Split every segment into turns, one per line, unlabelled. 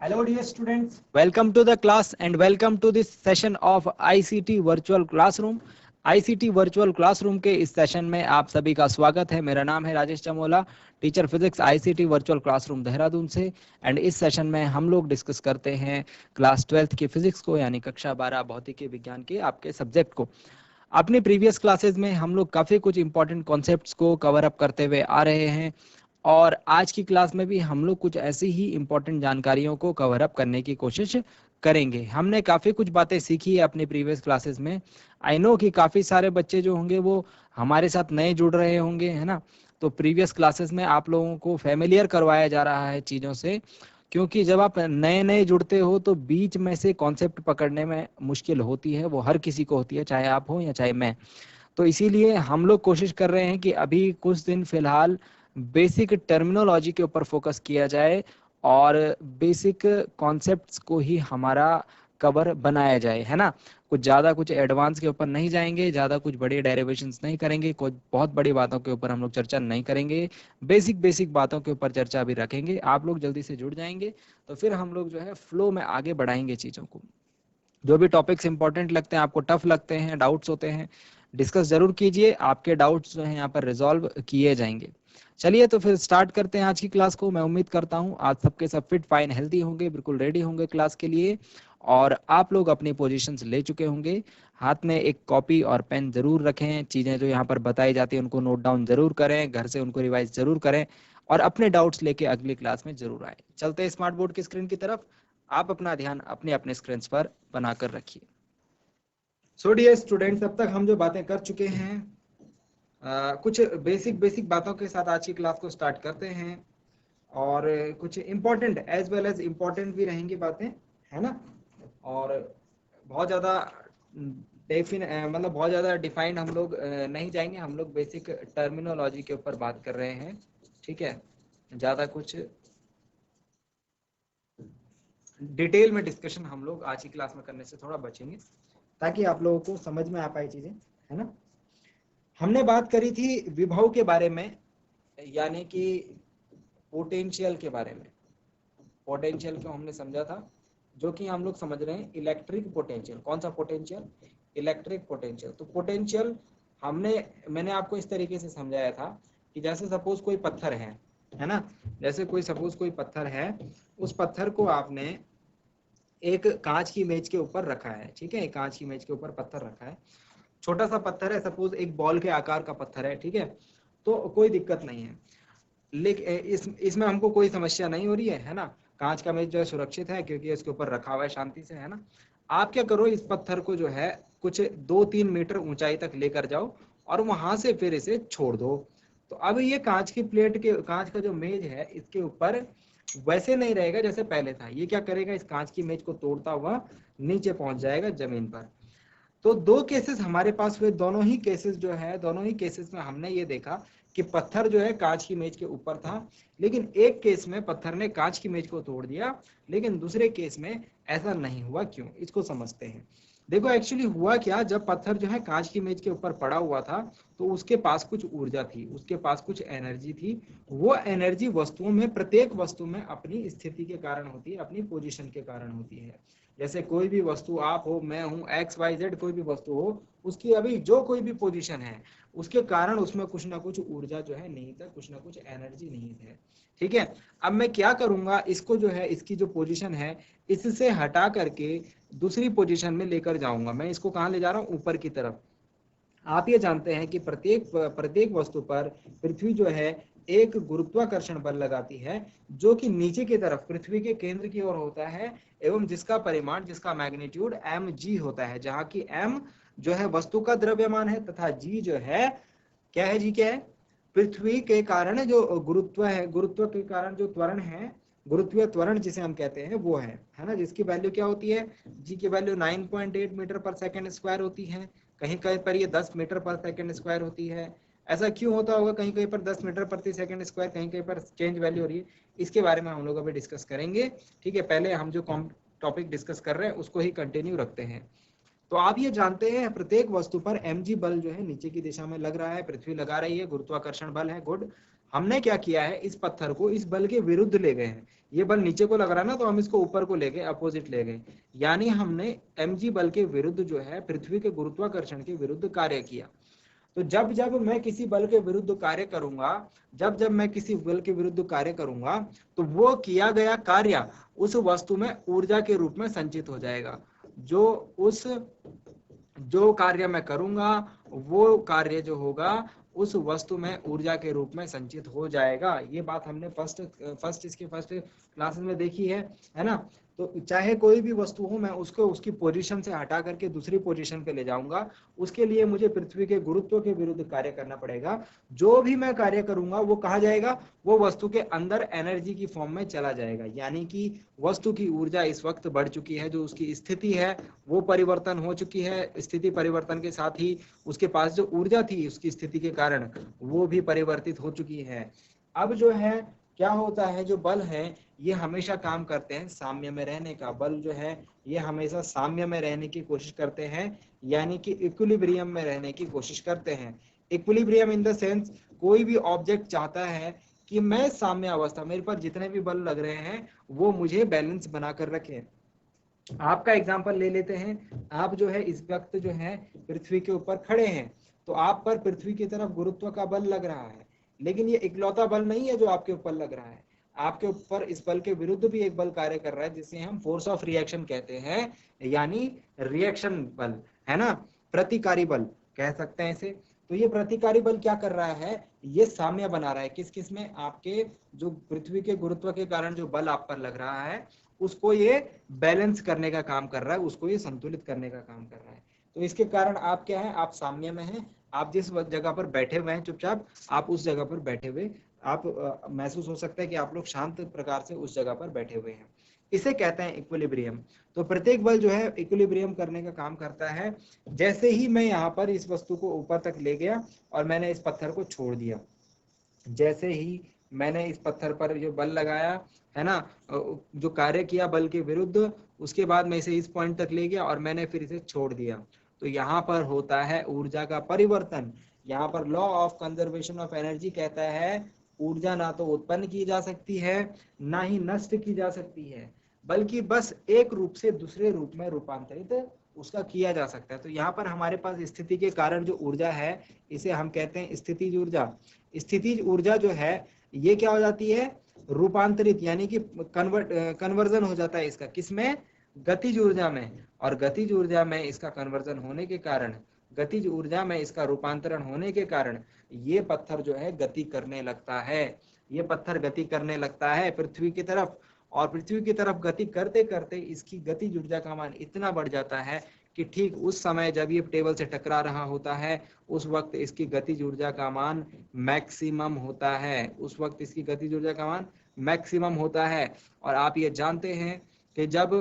Hello dear students, welcome to the class and welcome to this session of ICT Virtual Classroom. ICT Virtual Classroom के इस session में आप सभी का स्वागत है। मेरा नाम है Rajesh Chamola, teacher physics ICT virtual classroom Dehradun से। एंड इस सेशन में हम लोग डिस्कस करते हैं क्लास 12th की फिजिक्स को, यानी कक्षा 12 भौतिकी विज्ञान के आपके सब्जेक्ट को। अपने प्रीवियस क्लासेस में हम लोग काफ़ी कुछ इंपॉर्टेंट कॉन्सेप्ट्स को कवर अप करते हुए आ रहे हैं और आज की क्लास में भी हम लोग कुछ ऐसी ही इंपॉर्टेंट जानकारियों को कवर अप करने की कोशिश करेंगे। हमने काफ़ी कुछ बातें सीखी है अपने प्रीवियस क्लासेस में। आई नो कि काफ़ी सारे बच्चे जो होंगे वो हमारे साथ नए जुड़ रहे होंगे, है ना। तो प्रीवियस क्लासेस में आप लोगों को फैमिलियर करवाया जा रहा है चीज़ों से, क्योंकि जब आप नए नए जुड़ते हो तो बीच में से कॉन्सेप्ट पकड़ने में मुश्किल होती है, वो हर किसी को होती है, चाहे आप हो या चाहे मैं। तो इसीलिए हम लोग कोशिश कर रहे हैं कि अभी कुछ दिन फिलहाल बेसिक टर्मिनोलॉजी के ऊपर फोकस किया जाए और बेसिक कॉन्सेप्ट्स को ही हमारा कवर बनाया जाए, है ना। कुछ एडवांस के ऊपर नहीं जाएंगे, ज़्यादा कुछ बड़े डेरिवेशंस नहीं करेंगे, कुछ बहुत बड़ी बातों के ऊपर हम लोग चर्चा नहीं करेंगे। बेसिक बेसिक बातों के ऊपर चर्चा भी रखेंगे। आप लोग जल्दी से जुड़ जाएंगे तो फिर हम लोग जो है फ्लो में आगे बढ़ाएंगे चीज़ों को। जो भी टॉपिक्स इंपॉर्टेंट लगते हैं, आपको टफ लगते हैं, डाउट्स होते हैं, डिस्कस जरूर कीजिए। आपके डाउट्स जो हैं यहाँ पर रिजॉल्व किए जाएंगे। चलिए तो फिर स्टार्ट करते हैं आज की क्लास को। मैं उम्मीद करता हूँ आज सबके सब फिट फाइन हेल्दी होंगे, बिल्कुल रेडी होंगे क्लास के लिए। और आप लोग अपनी पोजीशंस ले चुके होंगे। हाथ में एक कॉपी और पेन जरूर रखें। चीज़ें जो यहाँ पर बताई जाती हैं उनको नोट डाउन जरूर करें, घर से उनको रिवाइज जरूर करें और अपने डाउट्स लेके अगली क्लास में जरूर आए। चलते हैं स्मार्ट बोर्ड की स्क्रीन की तरफ। आप अपना ध्यान अपने अपने स्क्रीन पर बनाकर रखिए। सो डियर स्टूडेंट्स, अब तक हम जो बातें कर चुके हैं, कुछ बेसिक बेसिक बातों के साथ आज की क्लास को स्टार्ट करते हैं। और कुछ important as well as important भी रहेंगी बातें, है ना। और बहुत ज़्यादा मतलब बहुत ज़्यादा डिफाइंड हम लोग नहीं जाएंगे। हम लोग बेसिक टर्मिनोलॉजी के ऊपर बात कर रहे हैं, ठीक है। ज़्यादा कुछ डिटेल में डिस्कशन हम लोग आज की क्लास में करने से थोड़ा बचेंगे, ताकि आप लोगों को समझ में आ पाए चीजें, है ना। हमने बात करी थी विभव के बारे में, यानी कि पोटेंशियल के बारे में। पोटेंशियल को हमने समझा था, जो कि हम लोग समझ रहे हैं इलेक्ट्रिक पोटेंशियल। कौन सा पोटेंशियल? Electric potential. तो पोटेंशियल मैंने आपको इस तरीके से समझाया था कि जैसे सपोज कोई पत्थर है ना। जैसे कोई सपोज कोई पत्थर है, उस पत्थर को आपने एक कांच की मेज के ऊपर रखा है, ठीक है। एक कांच की मेज के ऊपर पत्थर रखा है, छोटा सा पत्थर है, सपोज एक बॉल के आकार का पत्थर है, ठीक है। तो कोई दिक्कत नहीं है, लेकिन इसमें हमको कोई समस्या नहीं हो रही है ना। कांच का मेज जो है सुरक्षित है, क्योंकि इसके ऊपर रखा हुआ है शांति से, है ना। आप क्या करो, इस पत्थर को जो है कुछ 2-3 मीटर ऊंचाई तक लेकर जाओ और वहां से फिर इसे छोड़ दो। तो अब ये कांच का जो मेज है, इसके ऊपर वैसे नहीं रहेगा जैसे पहले था। ये क्या करेगा, इस कांच की मेज को तोड़ता हुआ नीचे पहुंच जाएगा जमीन पर। तो दो केसेस हमारे पास हुए। दोनों ही केसेस में हमने ये देखा कि पत्थर जो है कांच की मेज के ऊपर था, लेकिन एक केस में पत्थर ने कांच की मेज को तोड़ दिया, लेकिन दूसरे केस में ऐसा नहीं हुआ। क्यों? इसको समझते हैं। देखो एक्चुअली हुआ क्या, जब पत्थर जो है कांच की मेज के ऊपर पड़ा हुआ था, तो उसके पास कुछ ऊर्जा थी, उसके पास कुछ एनर्जी थी। वो एनर्जी वस्तुओं में, प्रत्येक वस्तु में अपनी स्थिति के कारण होती है, अपनी पोजीशन के कारण होती है। जैसे कोई भी वस्तु, आप हो, मैं हूं, XYZ कोई भी वस्तु हो, उसकी अभी जो कोई भी पोजीशन है, उसके कारण उसमें कुछ ना कुछ ऊर्जा जो है निहित है, कुछ ना कुछ एनर्जी निहित है, ठीक है। अब मैं क्या करूंगा, इसको जो है, इसकी जो पोजीशन है, इससे हटा करके दूसरी पोजीशन में लेकर जाऊंगा। मैं इसको कहां ले जा रहा हूं? ऊपर की तरफ। आप ये जानते हैं कि प्रत्येक प्रत्येक वस्तु पर पृथ्वी जो है एक गुरुत्वाकर्षण बल लगाती है, जो कि नीचे की तरफ पृथ्वी के केंद्र की ओर होता है, एवं जिसका परिमाण, जिसका मैग्नीट्यूड mg होता है, जहां की m जो है वस्तु का द्रव्यमान है, तथा g जो है, क्या है, जी क्या है? पृथ्वी के कारण जो गुरुत्व है, गुरुत्व के कारण जो त्वरण है, गुरुत्वीय त्वरण जिसे हम कहते हैं, वो है ना। जिसकी वैल्यू क्या होती है? जी की वैल्यू 9.8 मीटर पर सेकेंड स्क्वायर होती है। कहीं कहीं पर ये 10 मीटर पर सेकेंड स्क्वायर होती है। ऐसा क्यों होता होगा? कहीं कहीं पर 10 मीटर प्रति सेकेंड स्क्वायर, कहीं कहीं पर चेंज वैल्यू हो रही है। इसके बारे में हम लोग अभी डिस्कस करेंगे, ठीक है। पहले हम जो टॉपिक डिस्कस कर रहे हैं उसको ही कंटिन्यू रखते हैं। तो आप ये जानते हैं प्रत्येक वस्तु पर mg बल जो है नीचे की दिशा में लग रहा है, पृथ्वी लगा रही है, गुरुत्वाकर्षण बल है, गुड। हमने क्या किया है, इस पत्थर को इस बल के विरुद्ध ले गए हैं। ये बल नीचे को लग रहा है ना, तो हम इसको ऊपर को ले गए, अपोजिट ले गए, यानी हमने mg बल के विरुद्ध जो है पृथ्वी के गुरुत्वाकर्षण के विरुद्ध कार्य किया। तो जब जब मैं किसी बल के विरुद्ध कार्य करूंगा, जब जब मैं किसी बल के विरुद्ध कार्य करूंगा, तो वो किया गया कार्य उस वस्तु में ऊर्जा के रूप में संचित हो जाएगा। जो कार्य मैं करूंगा वो कार्य जो होगा उस वस्तु में ऊर्जा के रूप में संचित हो जाएगा। ये बात हमने फर्स्ट क्लासेस में देखी है ना। तो चाहे कोई भी वस्तु हो, मैं उसको उसकी पोजीशन से हटा करके दूसरी पोजीशन पे ले जाऊंगा, उसके लिए मुझे पृथ्वी के गुरुत्व के विरुद्ध कार्य करना पड़ेगा। जो भी मैं कार्य करूंगा वो कहा जाएगा, वो वस्तु के अंदर एनर्जी की फॉर्म में चला जाएगा। यानी कि वस्तु की ऊर्जा इस वक्त बढ़ चुकी है, जो उसकी स्थिति है वो परिवर्तन हो चुकी है। स्थिति परिवर्तन के साथ ही उसके पास जो ऊर्जा थी उसकी स्थिति के कारण वो भी परिवर्तित हो चुकी है। अब जो है क्या होता है, जो बल है ये हमेशा काम करते हैं साम्य में रहने का। बल जो है ये हमेशा साम्य में रहने की कोशिश करते हैं, यानी कि इक्विलिब्रियम में रहने की कोशिश करते हैं। इक्विलिब्रियम इन द सेंस, कोई भी ऑब्जेक्ट चाहता है कि मैं साम्य अवस्था, मेरे पर जितने भी बल लग रहे हैं वो मुझे बैलेंस बनाकर रखे। आपका एग्जांपल ले लेते हैं। आप जो है इस वक्त जो है पृथ्वी के ऊपर खड़े हैं, तो आप पर पृथ्वी की तरफ गुरुत्व का बल लग रहा है, लेकिन ये इकलौता बल नहीं है जो आपके ऊपर लग रहा है। आपके ऊपर इस बल के विरुद्ध भी एक बल कार्य कर रहा है, जिसे हम फोर्स ऑफ रिएक्शन कहते हैं, यानी रिएक्शन बल, है ना, प्रतिकारी बल कह सकते हैं इसे। तो ये प्रतिकारी बल क्या कर रहा है, ये साम्य बना रहा है किस किस में, आपके जो पृथ्वी के गुरुत्व के कारण जो बल आप पर लग रहा है उसको ये बैलेंस करने का काम कर रहा है, उसको ये संतुलित करने का काम कर रहा है। तो इसके कारण आप क्या है, आप साम्य में हैं। आप जिस जगह पर बैठे हुए हैं चुपचाप, आप उस जगह पर बैठे हुए आप महसूस हो सकता है कि आप लोग शांत प्रकार से उस जगह पर बैठे हुए हैं। इसे कहते हैं इक्विलिब्रियम। तो प्रत्येक बल जो है इक्विलिब्रियम करने का काम करता है। जैसे ही मैं यहाँ पर इस वस्तु को ऊपर तक ले गया और मैंने इस पत्थर को छोड़ दिया, जैसे ही मैंने इस पत्थर पर जो बल लगाया है ना, जो कार्य किया बल के विरुद्ध, उसके बाद मैं इसे इस पॉइंट तक ले गया और मैंने फिर इसे छोड़ दिया, तो यहाँ पर होता है ऊर्जा का परिवर्तन। यहाँ पर law of conservation of energy कहता है ऊर्जा ना तो उत्पन्न की जा सकती है ना ही नष्ट की जा सकती है, बल्कि बस एक रूप से दूसरे रूप में रूपांतरित उसका किया जा सकता है। तो यहाँ पर हमारे पास स्थिति के कारण जो ऊर्जा है इसे हम कहते हैं स्थितिज ऊर्जा। स्थितिज ऊर्जा जो है ये क्या हो जाती है, रूपांतरित, यानी कि कन्वर्जन हो जाता है इसका किसमें, गतिज ऊर्जा में। और गतिज ऊर्जा में इसका कन्वर्जन होने के कारण, गतिज ऊर्जा में इसका रूपांतरण होने के कारण ये पत्थर जो है गति करने लगता है। ये पत्थर गति करने लगता है पृथ्वी की तरफ, और पृथ्वी की तरफ गति करते करते इसकी गतिज ऊर्जा का मान इतना बढ़ जाता है कि ठीक उस समय जब ये टेबल से टकरा रहा होता है उस वक्त इसकी गतिज ऊर्जा का मान मैक्सिमम होता है। उस वक्त इसकी गतिज ऊर्जा का मान मैक्सिमम होता है। और आप ये जानते हैं कि जब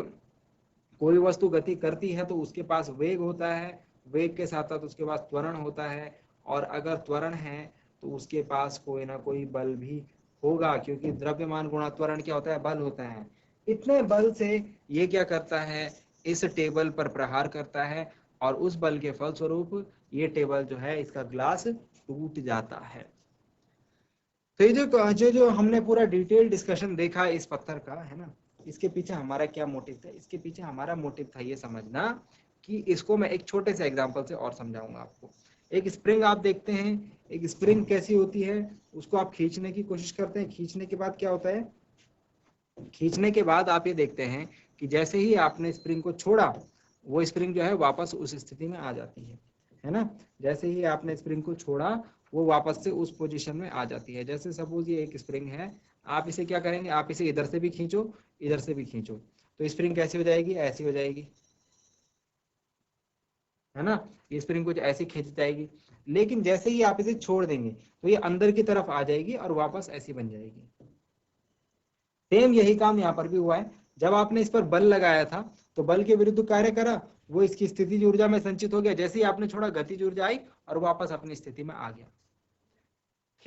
कोई वस्तु गति करती है तो उसके पास वेग होता है, वेग के साथ साथ उसके पास त्वरण होता है, और अगर त्वरण है तो उसके पास कोई ना कोई बल भी होगा, क्योंकि द्रव्यमान गुणा त्वरण क्या होता है, बल होता है। इतने बल से ये क्या करता है, इस टेबल पर प्रहार करता है, और उस बल के फलस्वरूप ये टेबल जो है इसका ग्लास टूट जाता है। तो ये जो हमने पूरा डिटेल डिस्कशन देखा इस पत्थर का, है ना, इसके पीछे हमारा क्या मोटिव था, इसके पीछे हमारा मोटिव था ये समझना कि इसको मैं एक छोटे से एग्जांपल से और समझाऊंगा आपको। एक स्प्रिंग आप देखते हैं, एक स्प्रिंग कैसी होती है, उसको आप खींचने की कोशिश करते हैं, खींचने के बाद क्या होता है, खींचने के बाद आप ये देखते हैं कि जैसे ही आपने स्प्रिंग को छोड़ा वो स्प्रिंग जो है वापस उस स्थिति में आ जाती है ना। जैसे ही आपने स्प्रिंग को छोड़ा वो वापस से उस पोजीशन में आ जाती है। जैसे सपोज ये एक स्प्रिंग है, आप इसे क्या करेंगे, आप इसे इधर से भी खींचो इधर से भी खींचो, तो स्प्रिंग कैसी हो जाएगी, ऐसी हो जाएगी, है ना, ये स्प्रिंग कुछ ऐसी खींच जाएगी। लेकिन जैसे ही आप इसे छोड़ देंगे तो ये अंदर की तरफ आ जाएगी और वापस ऐसी बन जाएगी। सेम यही काम यहाँ पर भी हुआ है। जब आपने इस पर बल लगाया था तो बल के विरुद्ध कार्य करा, वो इसकी स्थितिज ऊर्जा में संचित हो गया, जैसे ही आपने छोड़ा गतिज ऊर्जा आई और वापस अपनी स्थिति में आ गया।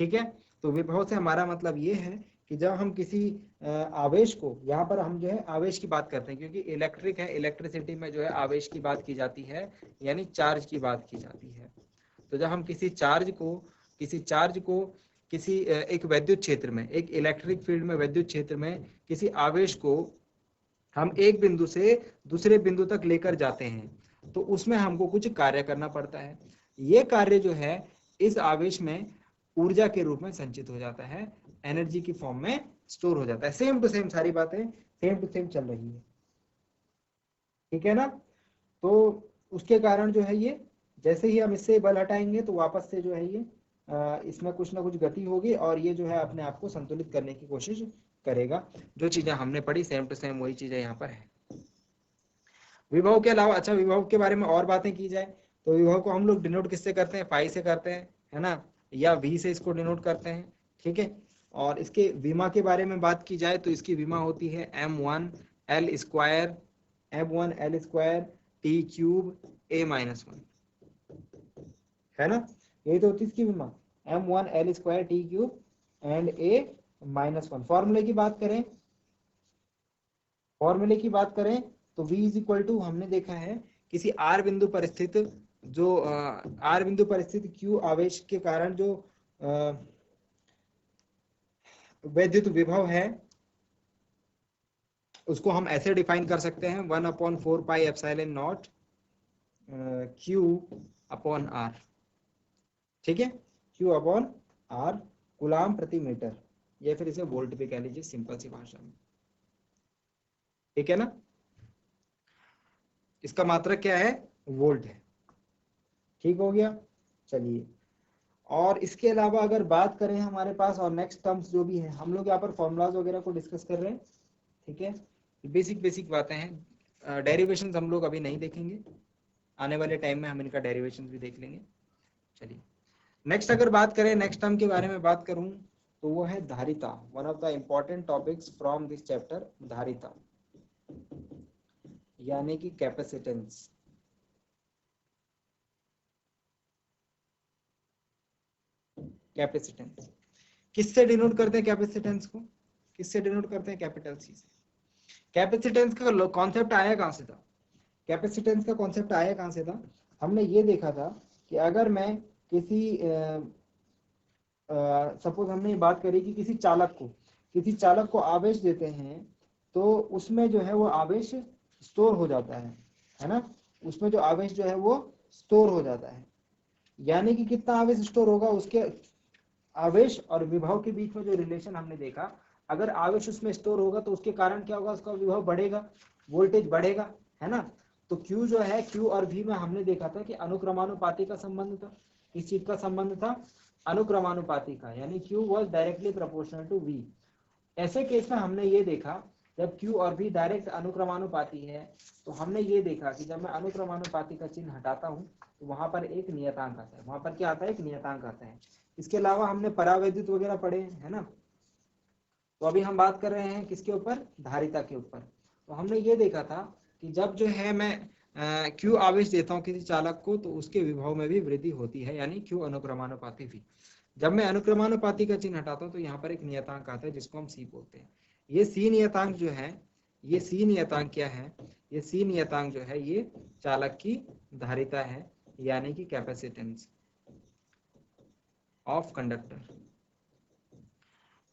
ठीक है, तो विभव से हमारा मतलब ये है कि जब हम किसी आवेश को, यहाँ पर हम जो है आवेश की बात करते हैं क्योंकि इलेक्ट्रिक है, इलेक्ट्रिसिटी में जो है आवेश की बात की जाती है, यानी चार्ज की बात की जाती है। तो जब हम किसी चार्ज को किसी एक वैद्युत क्षेत्र में, एक इलेक्ट्रिक फील्ड में, वैद्युत क्षेत्र में किसी आवेश को हम एक बिंदु से दूसरे बिंदु तक लेकर जाते हैं तो उसमें हमको कुछ कार्य करना पड़ता है। ये कार्य जो है इस आवेश में ऊर्जा के रूप में संचित हो जाता है, एनर्जी की फॉर्म में स्टोर हो जाता है। सेम टू सेम सारी बातें सेम टू सेम चल रही है, ठीक है ना। तो उसके कारण जो है ये जैसे ही हम इससे बल हटाएंगे तो वापस से जो है ये इसमें कुछ ना कुछ गति होगी और ये जो है अपने आप को संतुलित करने की कोशिश करेगा। जो चीजें हमने पढ़ी सेम टू सेम वही चीजें यहाँ पर है। विभव के अलावा, अच्छा विभव के बारे में और बातें की जाए तो विभव को हम लोग डिनोट किससे करते हैं, पाई से करते हैं, है ना, या वी से इसको डिनोट करते हैं, ठीक है। और इसके विमा के बारे में बात की जाए तो इसकी विमा होती है m1 l square t cube a-1, है ना। यही तो होती है इसकी विमा, m1 l square t cube and a-1। फॉर्मूले की बात करें, तो v इज इक्वल टू, हमने देखा है किसी r बिंदु पर स्थित जो r बिंदु पर स्थित q आवेश के कारण जो वैद्युत विभव है उसको हम ऐसे डिफाइन कर सकते हैं 1/4 pi epsilon not q upon r, ठीक है, q अपॉन r कूलाम प्रति मीटर, या फिर इसे वोल्ट भी कह लीजिए सिंपल सी भाषा में, ठीक है ना। इसका मात्रक क्या है, वोल्ट है, ठीक हो गया। चलिए, और इसके अलावा अगर बात करें हमारे पास और नेक्स्ट टर्म्स जो भी है, हम लोग यहाँ पर फॉर्मूलाज वगैरह को डिस्कस कर रहे हैं, ठीक है। बेसिक बातें हैं, डेरिवेशंस हम लोग अभी नहीं देखेंगे, आने वाले टाइम में हम इनका डेरिवेशंस भी देख लेंगे। चलिए नेक्स्ट अगर बात करें, नेक्स्ट टर्म के बारे में बात करूं तो वो है धारिता, one of the important topics from this chapter, धारिता यानी कि कैपेसिटेंस। कैपेसिटेंस किससे डिनोट करते हैं, कैपेसिटेंस को किससे डिनोट करते हैं, कैपिटल सी से। कैपेसिटेंस का कॉन्सेप्ट आया कहां से था, कैपेसिटेंस का कॉन्सेप्ट आया कहां से था, हमने ये देखा था कि अगर मैं किसी सपोज हमने ये बात करी कि किसी चालक को आवेश देते हैं तो उसमें जो है वो आवेश स्टोर हो जाता है ना, उसमें जो आवेश जो है वो स्टोर हो जाता है। यानी कि कितना आवेश स्टोर होगा, उसके आवेश और विभव के बीच में जो रिलेशन हमने देखा, अगर आवेश उसमें स्टोर होगा तो उसके कारण क्या होगा, उसका विभव बढ़ेगा, वोल्टेज बढ़ेगा, है ना। तो Q जो है, Q और V में हमने देखा था कि अनुक्रमानुपाती का संबंध था। किस चीज का संबंध था, अनुक्रमानुपाती का, यानी Q was directly proportional to V। ऐसे केस में हमने ये देखा जब Q और V डायरेक्ट अनुक्रमानुपाती है तो हमने ये देखा कि जब मैं अनुक्रमानुपाती का चिन्ह हटाता हूँ तो वहां पर एक नियतांक आता है, वहां पर क्या आता है, एक नियतांक आता है। इसके अलावा हमने परावैद्युत वगैरह पढ़े, है ना। तो अभी हम बात कर रहे हैं किसके ऊपर, धारिता के ऊपर। तो हमने ये देखा था कि जब जो है मैं Q आवेश देता हूँ किसी चालक को तो उसके विभव में भी वृद्धि होती है, यानी Q अनुक्रमानुपाती भी। जब मैं अनुक्रमानुपाती का चिन्ह हटाता हूँ तो यहाँ पर एक नियतांक आता है जिसको हम C बोलते हैं। ये C नियतांक जो है, ये C नियतांक क्या है, ये C नियतांक जो है ये चालक की धारिता है, यानी कि कैपेसिटेंस ऑफ कंडक्टर।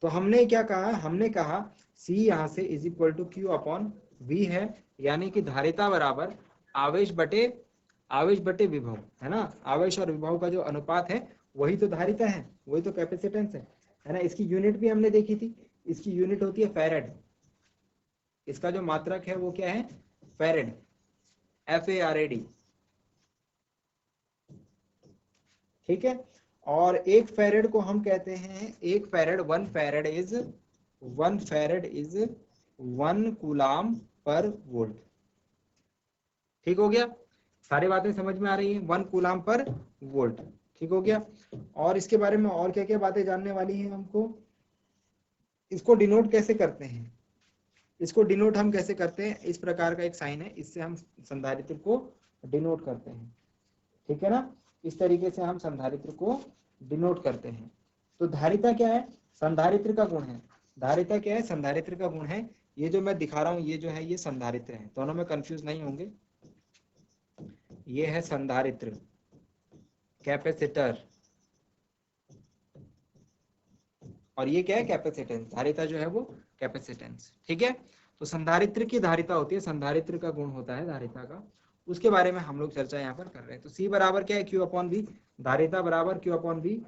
तो हमने क्या कहा, हमने कहा C यहाँ से is equal to Q upon V है, यानी कि धारिता बराबर आवेश बटे विभव, है ना। आवेश और विभव का जो अनुपात है वही तो धारिता है, वही तो कैपेसिटेंस है ना। इसकी यूनिट भी हमने देखी थी, इसकी यूनिट होती है फैरेड, इसका जो मात्रक है वो क्या है, फैरेड, FARAD, ठीक है। और एक फैरेड को हम कहते हैं, एक farad, one farad is 1 coulomb पर वोल्ट, ठीक हो गया। सारी बातें समझ में आ रही हैं, 1 कूलाम पर वोल्ट, ठीक हो गया। और इसके बारे में और क्या क्या बातें जानने वाली हैं हमको, इसको डिनोट कैसे करते हैं, इसको डिनोट हम कैसे करते हैं, इस प्रकार का एक साइन है, इससे हम संधारित्र को डिनोट करते हैं, ठीक है ना। इस तरीके से हम संधारित्र को डिनोट करते हैं। तो धारिता क्या है, संधारित्र का गुण है। धारिता क्या है, संधारित्र का गुण है। ये जो मैं दिखा रहा हूं ये जो है ये संधारित्र है, दोनों में कंफ्यूज नहीं होंगे। ये है संधारित्र, कैपेसिटर, और ये क्या है, कैपेसिटेंस। धारिता जो है वो कैपेसिटेंस, ठीक है। तो संधारित्र की धारिता होती है, संधारित्र का गुण होता है धारिता का, उसके बारे में हम लोग चर्चा यहाँ पर कर रहे हैं। तो सी बराबर क्या है, क्यू अपॉन वी, धारिता बराबर क्यू अपॉन वी।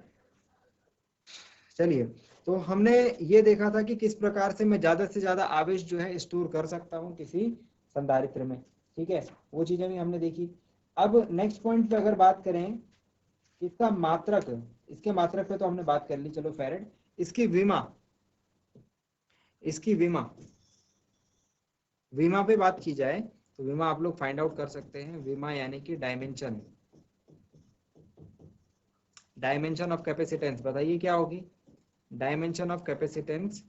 चलिए, तो हमने ये देखा था कि किस प्रकार से मैं ज्यादा से ज्यादा आवेश जो है स्टोर कर सकता हूँ किसी संधारित्र में, ठीक है, वो चीजें भी हमने देखी। अब नेक्स्ट पॉइंट पे अगर बात करें, इसका मात्रक, इसके मात्रक पे तो हमने बात कर ली, चलो फैरेड। इसकी विमा, इसकी विमा, विमा पे बात की जाए तो विमा आप लोग फाइंड आउट कर सकते हैं। विमा यानी कि डायमेंशन, डायमेंशन ऑफ कैपेसिटेंस बताइए क्या होगी। Dimension of capacitance,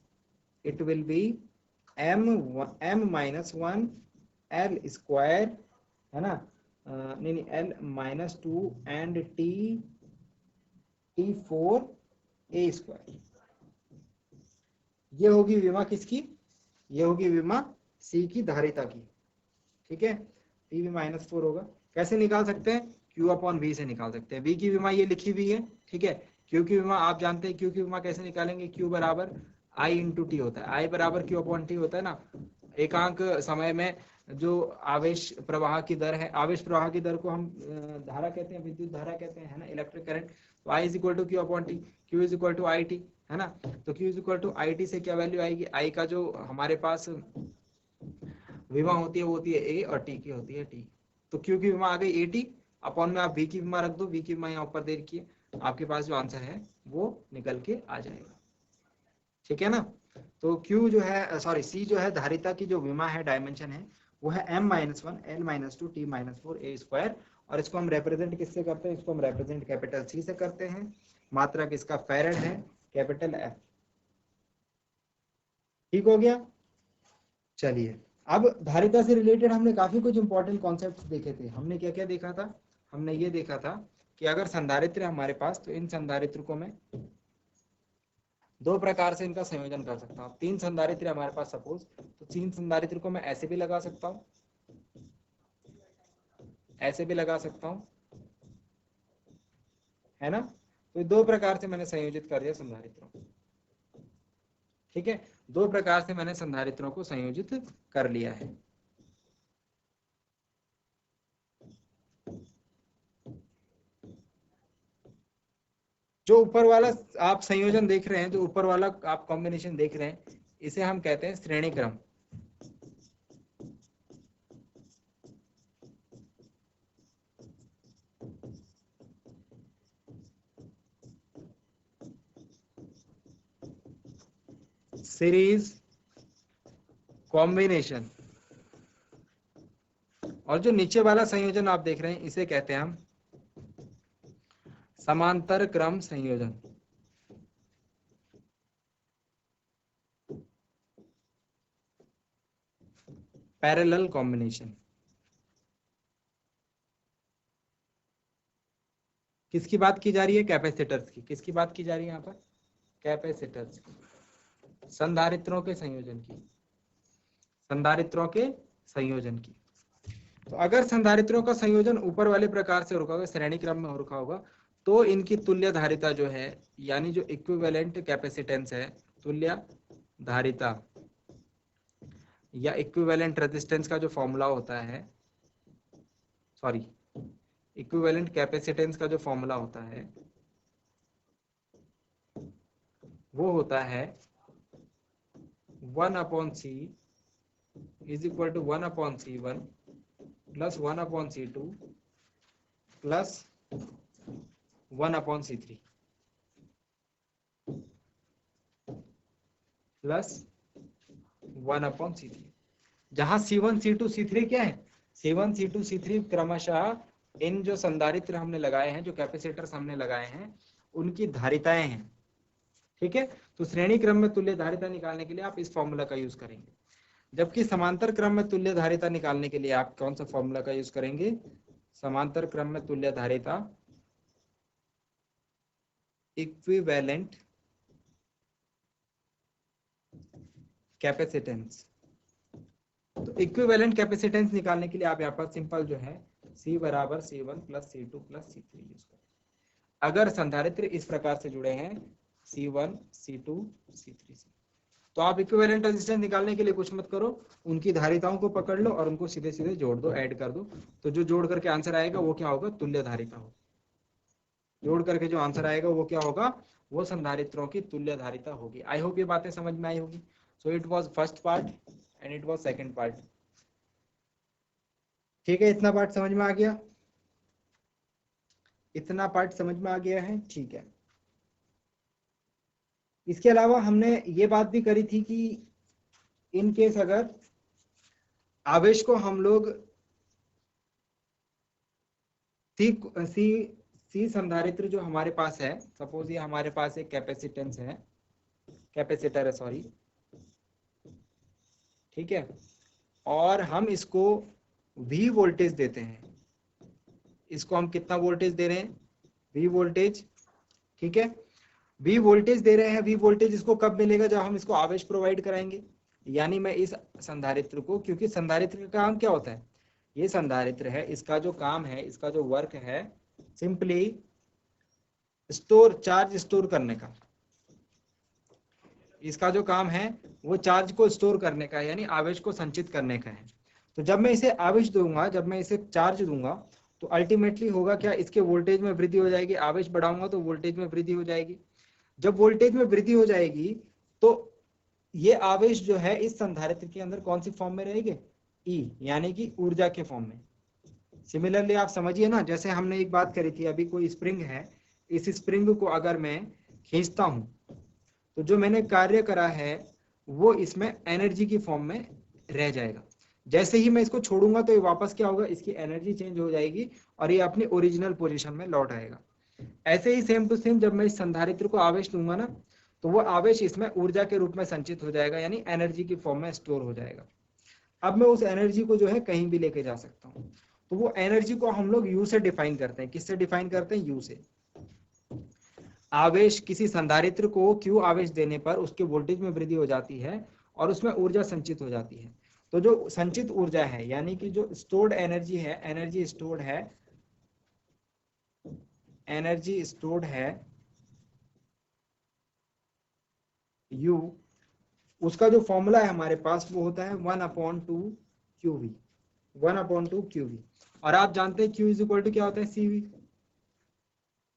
it will be m minus one L square, है ना, नहीं L minus to and T four A square. ये होगी विमा किसकी, ये होगी विमा सी की धारिता की, ठीक है। टी वी माइनस फोर होगा, कैसे निकाल सकते हैं, क्यू अपॉन वी से निकाल सकते हैं। वी की विमा ये लिखी हुई है, ठीक है। क्यू की विमा आप जानते हैं, क्यू की विमा कैसे निकालेंगे, क्यू बराबर आई इंटू टी होता है, आई बराबर क्यू अपॉन टी होता है ना। एकांक समय में जो आवेश प्रवाह की दर है, आवेश प्रवाह की दर को हम धारा कहते हैं, विद्युत धारा कहते हैं, है ना, इलेक्ट्रिक करंट। तो I is equal to Q upon T, Q is equal to I T, है ना। तो Q is equal to I T से क्या वैल्यू आएगी, आई का जो हमारे पास विमा होती है वो होती है ए, और टी की होती है टी। तो क्यू की विमा आ गई ए टी, अपॉन में आप वी की विमा रख दो, वी की विमा यहाँ ऊपर दे रखी है, आपके पास जो आंसर है वो निकल के आ जाएगा, ठीक है ना। तो क्यू जो है, सॉरी सी जो है धारिता की जो विमा है, डायमेंशन है, वो है m minus one L minus two T minus four A square. और इसको हम रिप्रेजेंट किससे करते हैं, इसको हम रिप्रेजेंट कैपिटल सी से करते हैं। मात्रक इसका फैरेड है, कैपिटल एफ, ठीक हो गया। चलिए, अब धारिता से रिलेटेड हमने काफी कुछ इंपॉर्टेंट कॉन्सेप्ट्स देखे थे। हमने क्या क्या देखा था, हमने ये देखा था कि अगर संधारित्र है हमारे पास, तो इन संधारित्र को मैं दो प्रकार से इनका संयोजन कर सकता हूँ। तीन संधारित्र हमारे पास सपोज, तो तीन संधारित्र को मैं ऐसे भी लगा सकता हूँ, ऐसे भी लगा सकता हूँ, है ना। तो दो प्रकार से मैंने संयोजित कर दिया संधारित्रों को, ठीक है। दो प्रकार से मैंने संधारित्रों को संयोजित कर लिया है। जो ऊपर वाला आप संयोजन देख रहे हैं, जो ऊपर वाला आप कॉम्बिनेशन देख रहे हैं, इसे हम कहते हैं श्रेणी क्रम। Series combination. और जो नीचे वाला संयोजन आप देख रहे हैं, इसे कहते हैं हम समांतर क्रम संयोजन। Parallel combination. किसकी बात की जा रही है, कैपेसिटर्स की। किसकी बात की जा रही है यहाँ पर, कैपेसिटर्स की, संधारित्रों के संयोजन की, संधारित्रों के संयोजन की। तो अगर संधारित्रों का संयोजन ऊपर वाले प्रकार से रुका होगा, श्रेणी क्रम में हो रखा होगा, तो इनकी तुल्य धारिता जो है, यानी जो इक्विवेलेंट कैपेसिटेंस है, तुल्य धारिता या इक्विवेलेंट रेजिस्टेंस का जो फॉर्मूला होता है, सॉरी, इक्विवेलेंट कैपेसिटेंस का जो फॉर्मूला होता है वो होता है 1/c is equal to 1/c1 plus 1/c2 plus 1/c3 plus 1/c3, जहां C1 C2 C3 क्या है, C1 C2 C3 क्रमशः इन जो संधारित्र हमने लगाए हैं, जो कैपेसिटर्स हमने लगाए हैं, उनकी धारिताएं हैं, ठीक है। तो श्रेणी क्रम में तुल्य धारिता निकालने के लिए आप इस फॉर्मूला का यूज करेंगे, जबकि समांतर क्रम में तुल्य धारिता निकालने के लिए आप कौन सा फॉर्मूला का यूज करेंगे, समांतर क्रम में तुल्य धारिता इक्विवेलेंट कैपेसिटेंस। तो इक्विवेलेंट कैपेसिटेंस निकालने के लिए आप यहाँ पर सिंपल जो है C बराबर C1 plus C2 plus C3 use करें। अगर संधारित्र इस प्रकार से जुड़े हैं, C1 C2 C3 C। तो आप इक्विवेलेंट रेजिस्टेंस निकालने के लिए कुछ मत करो, उनकी धारिताओं को पकड़ लो और उनको सीधे सीधे जोड़ दो, ऐड कर दो। तो जो जोड़ करके आंसर आएगा वो क्या होगा, तुल्य धारिता होगी। जोड़ करके जो आंसर आएगा वो क्या होगा, वो संधारित्रों की तुल्य धारिता होगी। आई होप ये बातें समझ में आई होगी। So it was first part and it was second part. ठीक है, इतना पार्ट समझ में आ गया, इतना पार्ट समझ में आ गया है, ठीक है। इसके अलावा हमने ये बात भी करी थी कि इन केस अगर आवेश को हम लोग सी संधारित्र जो हमारे पास है, सपोज ये हमारे पास एक कैपेसिटेंस है, कैपेसिटर है सॉरी, ठीक है, और हम इसको V वोल्टेज देते हैं। इसको हम कितना वोल्टेज दे रहे हैं, V वोल्टेज, ठीक है, V वोल्टेज दे रहे हैं। V वोल्टेज इसको कब मिलेगा, जब हम इसको आवेश प्रोवाइड कराएंगे। यानी मैं इस संधारित्र को, क्योंकि संधारित्र का काम क्या होता है, ये संधारित्र है, इसका जो काम है, इसका जो वर्क है, सिंपली चार्ज स्टोर करने का। इसका जो काम है वो चार्ज को स्टोर करने का, यानी आवेश को संचित करने का है। तो जब मैं इसे आवेश दूंगा, जब मैं इसे चार्ज दूंगा, तो अल्टीमेटली होगा क्या, इसके वोल्टेज में वृद्धि हो जाएगी। आवेश बढ़ाऊंगा तो वोल्टेज में वृद्धि हो जाएगी। जब वोल्टेज में वृद्धि हो जाएगी तो ये आवेश जो है इस संधारित्र के अंदर कौन सी फॉर्म में रहेगी, E, यानी कि ऊर्जा के फॉर्म में। सिमिलरली आप समझिए ना, जैसे हमने एक बात करी थी, अभी कोई स्प्रिंग है, इस स्प्रिंग को अगर मैं खींचता हूं तो जो मैंने कार्य करा है वो इसमें एनर्जी की फॉर्म में रह जाएगा। जैसे ही मैं इसको छोड़ूंगा तो ये वापस क्या होगा, इसकी एनर्जी चेंज हो जाएगी और ये अपनी ओरिजिनल पोजीशन में लौट आएगा। ऐसे ही सेम टू सेम जब मैं इस संधारित्र को आवेश दूंगा ना, तो वो आवेश इसमें ऊर्जा के रूप में संचित हो जाएगा, यानी एनर्जी की फॉर्म में स्टोर हो जाएगा। अब मैं उस एनर्जी को जो है कहीं भी लेके जा सकता हूँ। तो वो एनर्जी को हम लोग यू से डिफाइन करते हैं। किससे डिफाइन करते हैं, यू से। आवेश, किसी संधारित्र को क्यू आवेश देने पर उसके वोल्टेज में वृद्धि हो जाती है और उसमें ऊर्जा संचित हो जाती है। तो जो संचित ऊर्जा है, यानी कि जो स्टोर्ड एनर्जी है, एनर्जी स्टोर्ड है U, उसका जो फॉर्मूला है हमारे पास वो होता है 1/2 QV, 1/2 QV। और आप जानते हैं Q इज इक्वल टू क्या होता है, CV।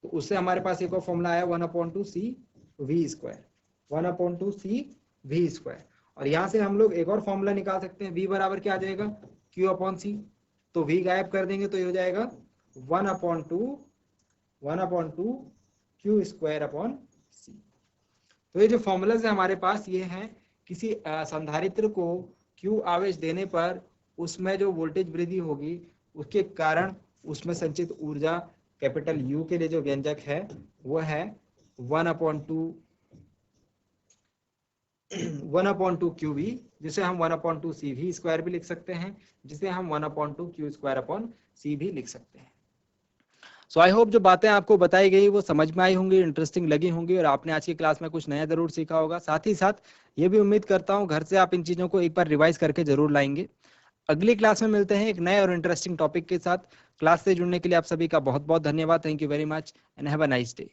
तो उससे हमारे पास एक और फॉर्मूला आया 1/2 CV स्क्वायर, 1/2 CV स्क्वायर। और यहाँ से हम लोग एक और फॉर्मूला निकाल सकते हैं, V बराबर क्या आ जाएगा, Q/C। तो V गायब कर देंगे तो ये हो जाएगा 1/2 Q स्क्वायर/C। तो ये जो फॉर्मूलाज है हमारे पास, ये हैं किसी संधारित्र को Q आवेश देने पर उसमें जो वोल्टेज वृद्धि होगी उसके कारण उसमें संचित ऊर्जा, कैपिटल U के लिए जो व्यंजक है वो है 1/2 QV, जिसे हम 1/2 CV स्क्वायर भी लिख सकते हैं, जिसे हम 1/2 Q स्क्वायर/C भी लिख सकते हैं। सो आई होप जो बातें आपको बताई गई वो समझ में आई होंगी, इंटरेस्टिंग लगी होंगी और आपने आज की क्लास में कुछ नया जरूर सीखा होगा। साथ ही साथ ये भी उम्मीद करता हूँ घर से आप इन चीज़ों को एक बार रिवाइज करके जरूर लाएंगे। अगली क्लास में मिलते हैं एक नए और इंटरेस्टिंग टॉपिक के साथ। क्लास से जुड़ने के लिए आप सभी का बहुत बहुत धन्यवाद। Thank you very much and have a nice day.